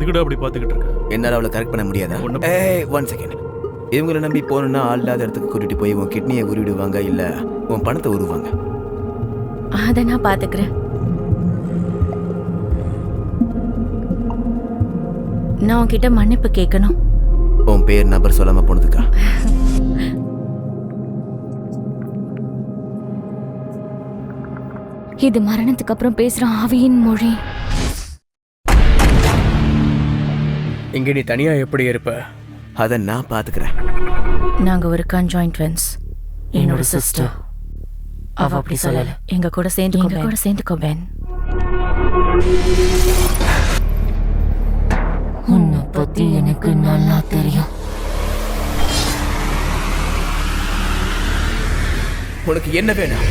எதுக்குடா அப்படி பார்த்துக்கிட்டு இருக்க? என்னால் அவளை கரெக்ட் பண்ண முடியாதா? ஏய் 1 செகண்ட். இவங்களை நம்பி போகணுன்னா ஆள் இல்லாத இடத்துக்கு கூட்டிட்டு போய் உன் கிட்னியை உருவிடுவாங்க, இல்லை உன் பணத்தை உருவாங்க. அதை நான் பார்த்துக்கிறேன். நான் உன்கிட்ட மன்னிப்பு கேட்கணும். உன் பேர் நபர் சொல்லாம போனதுக்கா? இது மரணத்துக்கு அப்புறம் பேசுற ஆவியின் மொழி. இங்க நீ தனியா எப்படி இருப்ப? அதை நான் பார்த்துக்கிறேன். நாங்க ஒரு கன்ஜாயின்ட் ட்வின்ஸ். என்னோட சிஸ்டர். அவ அப்படி சொல்லல. எங்க கூட சேர்ந்துக்கோ பென். உன்னை பத்தி எனக்கு நல்லா தெரியும். உனக்கு என்ன வேணும்?